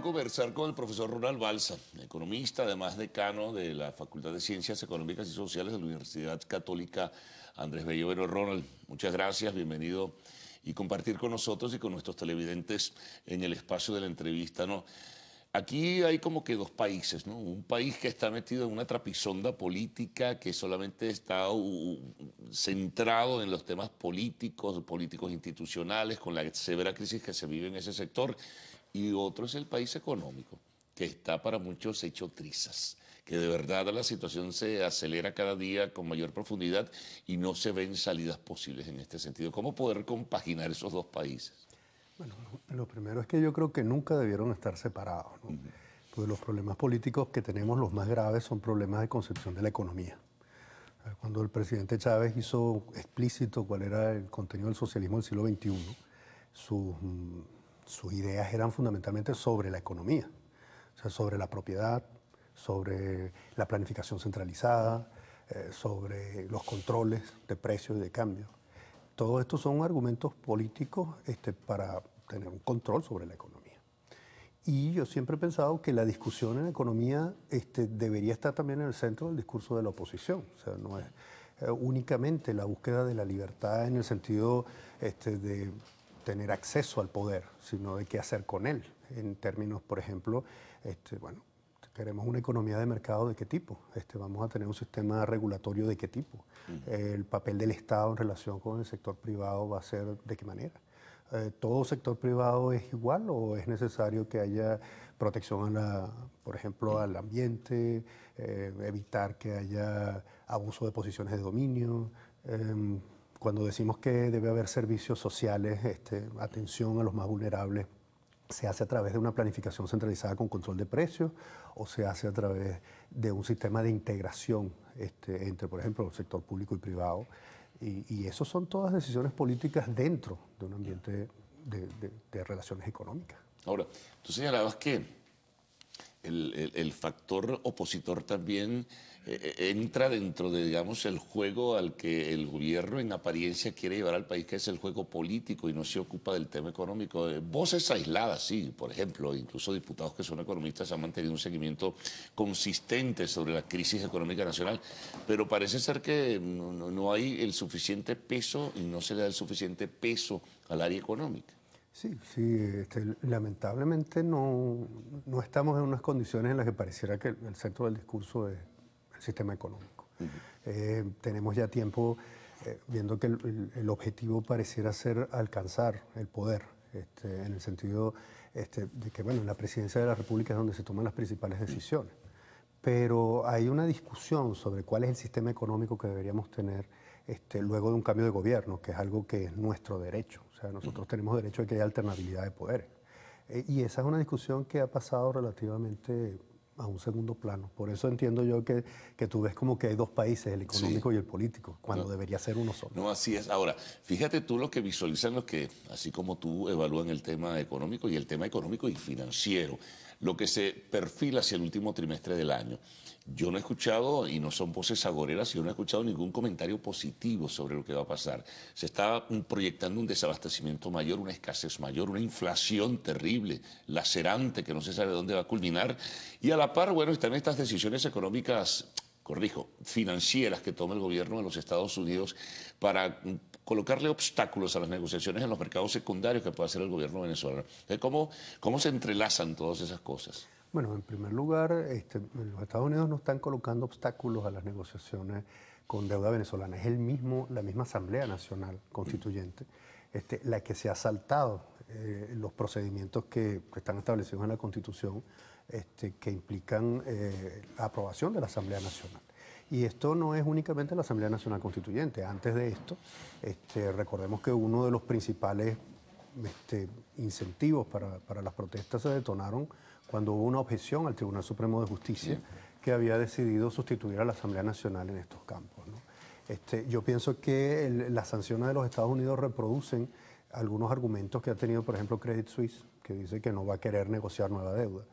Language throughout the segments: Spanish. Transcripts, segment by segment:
Vamos a conversar con el profesor Ronald Balsa, economista, además decano de la Facultad de Ciencias Económicas y Sociales de la Universidad Católica Andrés Bello. Bueno, Ronald, muchas gracias, bienvenido y compartir con nosotros y con nuestros televidentes en el espacio de la entrevista, ¿no? Aquí hay como que dos países, ¿no? Un país que está metido en una trapisonda política que solamente está centrado en los temas políticos institucionales, con la severa crisis que se vive en ese sector. Y otro es el país económico, que está para muchos hecho trizas, que de verdad la situación se acelera cada día con mayor profundidad y no se ven salidas posibles en este sentido. ¿Cómo poder compaginar esos dos países? Bueno, lo primero es que yo creo que nunca debieron estar separados, ¿no? Porque los problemas políticos que tenemos, los más graves, son problemas de concepción de la economía. Cuando el presidente Chávez hizo explícito cuál era el contenido del socialismo del siglo XXI, sus ideas eran fundamentalmente sobre la economía, o sea, sobre la propiedad, sobre la planificación centralizada, sobre los controles de precios y de cambio. Todos estos son argumentos políticos para tener un control sobre la economía. Y yo siempre he pensado que la discusión en economía debería estar también en el centro del discurso de la oposición. O sea, no es únicamente la búsqueda de la libertad en el sentido de tener acceso al poder, sino de qué hacer con él. En términos, por ejemplo, bueno, queremos una economía de mercado de qué tipo, vamos a tener un sistema regulatorio de qué tipo, el papel del Estado en relación con el sector privado va a ser de qué manera. ¿Todo sector privado es igual o es necesario que haya protección, por ejemplo, al ambiente, evitar que haya abuso de posiciones de dominio? Cuando decimos que debe haber servicios sociales, atención a los más vulnerables, ¿se hace a través de una planificación centralizada con control de precios o se hace a través de un sistema de integración entre, por ejemplo, el sector público y privado? Y eso son todas decisiones políticas dentro de un ambiente de relaciones económicas. Ahora, tú señalabas que el factor opositor también entra dentro de, digamos, el juego al que el gobierno en apariencia quiere llevar al país, que es el juego político y no se ocupa del tema económico. Voces aisladas, sí, por ejemplo, incluso diputados que son economistas han mantenido un seguimiento consistente sobre la crisis económica nacional, pero parece ser que no hay el suficiente peso y no se le da el suficiente peso al área económica. Sí, lamentablemente no estamos en unas condiciones en las que pareciera que el centro del discurso es el sistema económico. Tenemos ya tiempo viendo que el objetivo pareciera ser alcanzar el poder, en el sentido de que, bueno, en la presidencia de la República es donde se toman las principales decisiones. Pero hay una discusión sobre cuál es el sistema económico que deberíamos tener luego de un cambio de gobierno, que es algo que es nuestro derecho. O sea, nosotros tenemos derecho a que haya alternabilidad de poderes. Y esa es una discusión que ha pasado relativamente a un segundo plano. Por eso entiendo yo que tú ves como que hay dos países, el económico y el político, cuando debería ser uno solo. No, así es. Ahora, fíjate tú lo que visualizan los que, así como tú, evalúan el tema económico y el tema económico y financiero, lo que se perfila hacia el último trimestre del año. Yo no he escuchado, y no son voces agoreras, yo no he escuchado ningún comentario positivo sobre lo que va a pasar. Se está proyectando un desabastecimiento mayor, una escasez mayor, una inflación terrible, lacerante, que no se sabe dónde va a culminar. Y a la par, bueno, están estas decisiones económicas, corrijo, financieras que toma el gobierno de los Estados Unidos para colocarle obstáculos a las negociaciones en los mercados secundarios que puede hacer el gobierno venezolano. ¿Cómo se entrelazan todas esas cosas? Bueno, en primer lugar, los Estados Unidos no están colocando obstáculos a las negociaciones con deuda venezolana. Es la misma Asamblea Nacional Constituyente la que se ha saltado los procedimientos que están establecidos en la Constitución que implican la aprobación de la Asamblea Nacional. Y esto no es únicamente la Asamblea Nacional Constituyente. Antes de esto, recordemos que uno de los principales incentivos para las protestas se detonaron cuando hubo una objeción al Tribunal Supremo de Justicia que había decidido sustituir a la Asamblea Nacional en estos campos, ¿no? Yo pienso que las sanciones de los Estados Unidos reproducen algunos argumentos que ha tenido, por ejemplo, Credit Suisse, que dice que no va a querer negociar nueva deuda,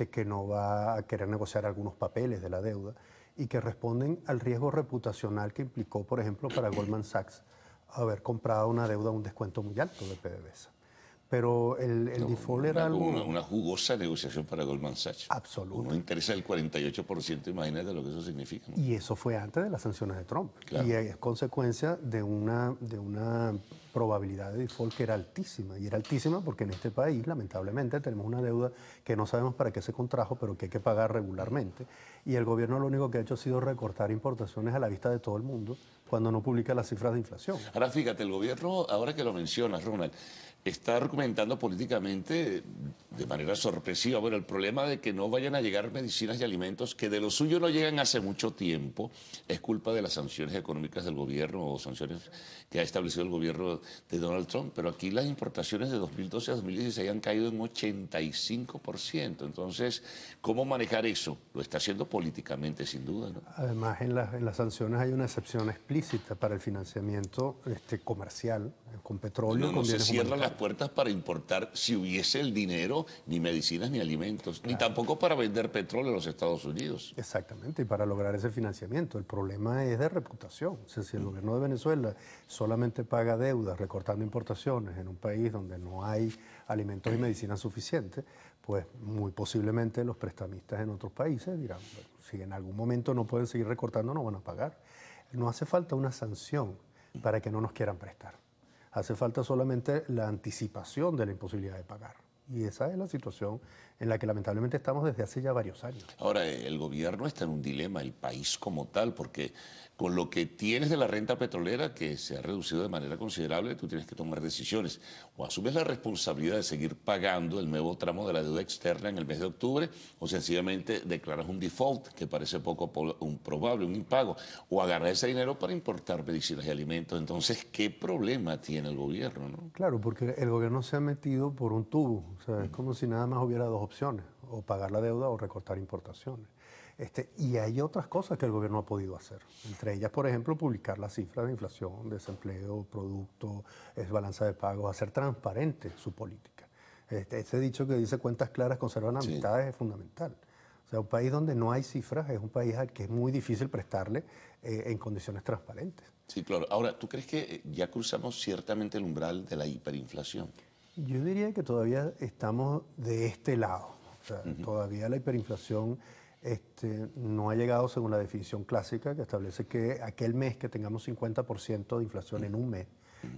que no va a querer negociar algunos papeles de la deuda y que responden al riesgo reputacional que implicó, por ejemplo, para Goldman Sachs haber comprado una deuda a un descuento muy alto de PDVSA. pero el default era algo una jugosa negociación para Goldman Sachs. absoluto. Uno interesa el 48%, imagínate lo que eso significa, ¿no? Y eso fue antes de las sanciones de Trump. Claro. Y es consecuencia de una probabilidad de default que era altísima. Y era altísima porque en este país, lamentablemente, tenemos una deuda que no sabemos para qué se contrajo, pero que hay que pagar regularmente. Y el gobierno lo único que ha hecho ha sido recortar importaciones a la vista de todo el mundo cuando no publica las cifras de inflación. Ahora fíjate, el gobierno, ahora que lo mencionas, Ronald, está argumentando políticamente de manera sorpresiva, bueno, el problema de que no vayan a llegar medicinas y alimentos que de lo suyo no llegan hace mucho tiempo es culpa de las sanciones económicas del gobierno o sanciones que ha establecido el gobierno de Donald Trump, pero aquí las importaciones de 2012 a 2016 han caído en 85%. Entonces, ¿cómo manejar eso? Lo está haciendo políticamente, sin duda, ¿no? Además, en las sanciones hay una excepción explícita para el financiamiento comercial con petróleo. No con se bienes cierran las humanitarios. puertas para importar si hubiese el dinero, ni medicinas ni alimentos, ni tampoco para vender petróleo a los Estados Unidos. Exactamente, y para lograr ese financiamiento. El problema es de reputación. O sea, si el gobierno de Venezuela solamente paga deudas recortando importaciones en un país donde no hay alimentos y medicinas suficientes, pues muy posiblemente los prestamistas en otros países dirán, bueno, si en algún momento no pueden seguir recortando, no van a pagar. No hace falta una sanción para que no nos quieran prestar. Hace falta solamente la anticipación de la imposibilidad de pagar. Y esa es la situación en la que lamentablemente estamos desde hace ya varios años. Ahora, el gobierno está en un dilema, el país como tal, porque con lo que tienes de la renta petrolera, que se ha reducido de manera considerable, tú tienes que tomar decisiones. O asumes la responsabilidad de seguir pagando el nuevo tramo de la deuda externa en el mes de octubre, o sencillamente declaras un default, que parece poco probable, un impago, o agarras ese dinero para importar medicinas y alimentos. Entonces, ¿qué problema tiene el gobierno, no? Claro, porque el gobierno se ha metido por un tubo. O sea, es como si nada más hubiera dos opciones, o pagar la deuda o recortar importaciones. Y hay otras cosas que el gobierno ha podido hacer. Entre ellas, por ejemplo, publicar las cifras de inflación, desempleo, producto, balanza de pagos, hacer transparente su política. Ese dicho que dice cuentas claras conservan Sí. amistades es fundamental. O sea, un país donde no hay cifras es un país al que es muy difícil prestarle en condiciones transparentes. Sí, claro. Ahora, ¿tú crees que ya cruzamos ciertamente el umbral de la hiperinflación? Yo diría que todavía estamos de este lado. O sea, todavía la hiperinflación no ha llegado según la definición clásica que establece que aquel mes que tengamos 50% de inflación en un mes,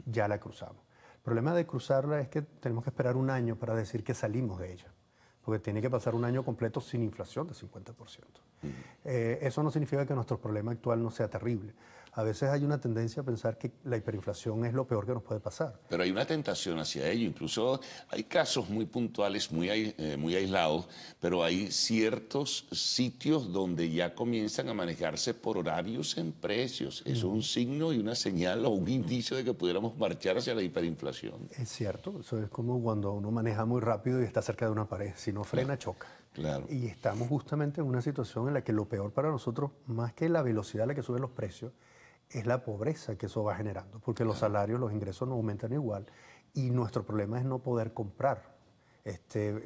ya la cruzamos. El problema de cruzarla es que tenemos que esperar un año para decir que salimos de ella, porque tiene que pasar un año completo sin inflación de 50%. Eso no significa que nuestro problema actual no sea terrible. A veces hay una tendencia a pensar que la hiperinflación es lo peor que nos puede pasar. Pero hay una tentación hacia ello. Incluso hay casos muy puntuales, muy aislados, pero hay ciertos sitios donde ya comienzan a manejarse por horarios en precios. Eso es un signo y una señal o un indicio de que pudiéramos marchar hacia la hiperinflación. Es cierto, eso es como cuando uno maneja muy rápido y está cerca de una pared. Si no frena, choca. Claro. Y estamos justamente en una situación en la que lo peor para nosotros, más que la velocidad a la que suben los precios, es la pobreza que eso va generando, porque los salarios, los ingresos no aumentan igual y nuestro problema es no poder comprar,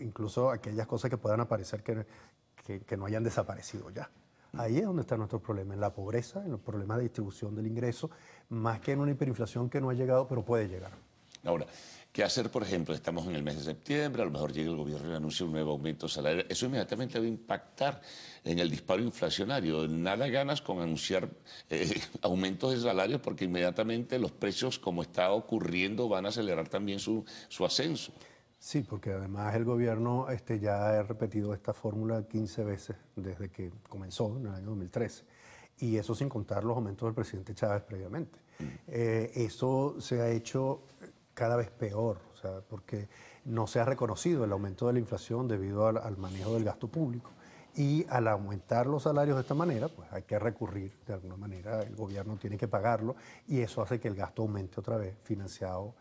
incluso aquellas cosas que puedan aparecer que no hayan desaparecido ya. Ahí es donde está nuestro problema, en la pobreza, en los problemas de distribución del ingreso, más que en una hiperinflación que no ha llegado, pero puede llegar. Ahora, ¿qué hacer, por ejemplo? Estamos en el mes de septiembre, a lo mejor llega el gobierno y anuncia un nuevo aumento salarial. Eso inmediatamente va a impactar en el disparo inflacionario. Nada ganas con anunciar aumentos de salarios porque inmediatamente los precios, como está ocurriendo, van a acelerar también su ascenso. Sí, porque además el gobierno ya ha repetido esta fórmula 15 veces desde que comenzó en el año 2013. Y eso sin contar los aumentos del presidente Chávez previamente. Eso se ha hecho cada vez peor, o sea, porque no se ha reconocido el aumento de la inflación debido al manejo del gasto público. Y al aumentar los salarios de esta manera, pues hay que recurrir de alguna manera, el gobierno tiene que pagarlo y eso hace que el gasto aumente otra vez, financiado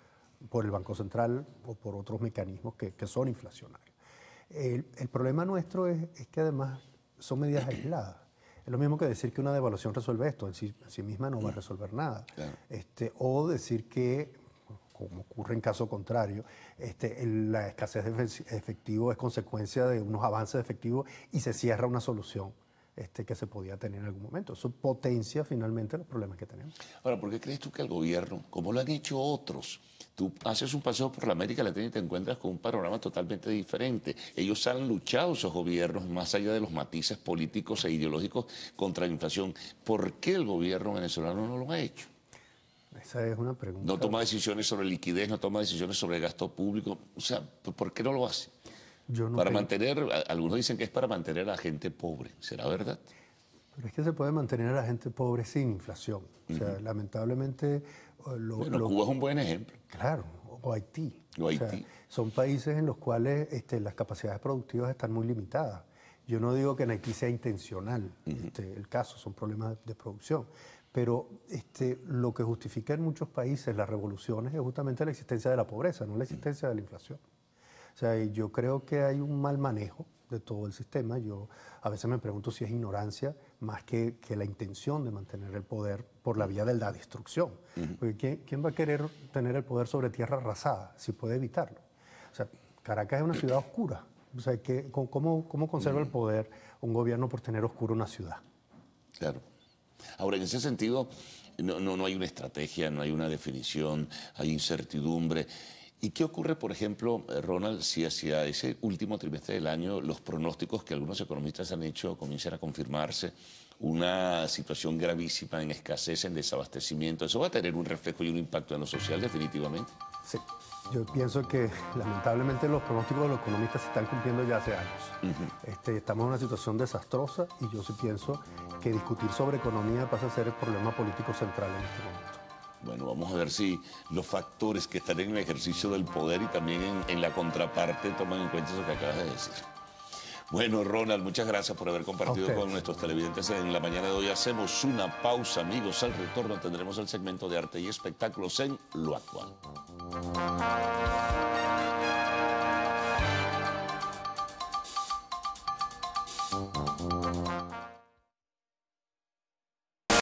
por el Banco Central o por otros mecanismos que son inflacionarios. El problema nuestro es que además son medidas aisladas. Es lo mismo que decir que una devaluación resuelve esto, en sí misma no va a resolver nada. Claro. O decir que, como ocurre en caso contrario, la escasez de efectivo es consecuencia de unos avances de efectivo y se cierra una solución que se podía tener en algún momento. Eso potencia finalmente los problemas que tenemos. Ahora, ¿por qué crees tú que el gobierno, como lo han hecho otros, tú haces un paseo por la América Latina y te encuentras con un panorama totalmente diferente? Ellos han luchado, esos gobiernos, más allá de los matices políticos e ideológicos, contra la inflación. ¿Por qué el gobierno venezolano no lo ha hecho? Esa es una pregunta. No toma decisiones sobre liquidez, no toma decisiones sobre gasto público. O sea, ¿por qué no lo hace? Yo no Para tengo- mantener, algunos dicen que es para mantener a la gente pobre. ¿Será verdad? Pero es que se puede mantener a la gente pobre sin inflación. O sea, lamentablemente... Bueno, Cuba es un buen ejemplo. Claro, o Haití. O sea, Haití. son países en los cuales las capacidades productivas están muy limitadas. Yo no digo que en Haití sea intencional el caso, son problemas de producción. Pero lo que justifica en muchos países las revoluciones es justamente la existencia de la pobreza, no la existencia de la inflación. O sea, y yo creo que hay un mal manejo de todo el sistema. Yo a veces me pregunto si es ignorancia más que la intención de mantener el poder por la vía de la destrucción. Porque ¿quién va a querer tener el poder sobre tierra arrasada si puede evitarlo? O sea, Caracas es una ciudad oscura. O sea, ¿cómo conserva el poder un gobierno por tener oscura una ciudad? Claro. Ahora, en ese sentido, no hay una estrategia, no hay una definición, hay incertidumbre. ¿Y qué ocurre, por ejemplo, Ronald, si hacia ese último trimestre del año los pronósticos que algunos economistas han hecho comienzan a confirmarse? Una situación gravísima en escasez, en desabastecimiento. ¿Eso va a tener un reflejo y un impacto en lo social definitivamente? Sí. Yo pienso que lamentablemente los pronósticos de los economistas se están cumpliendo ya hace años. Estamos en una situación desastrosa y yo sí pienso que discutir sobre economía pasa a ser el problema político central en este momento. Bueno, vamos a ver si los factores que están en el ejercicio del poder y también en la contraparte toman en cuenta eso que acabas de decir. Bueno, Ronald, muchas gracias por haber compartido con nuestros televidentes en la mañana de hoy. Hacemos una pausa, amigos. Al retorno tendremos el segmento de arte y espectáculos en Lo Actual.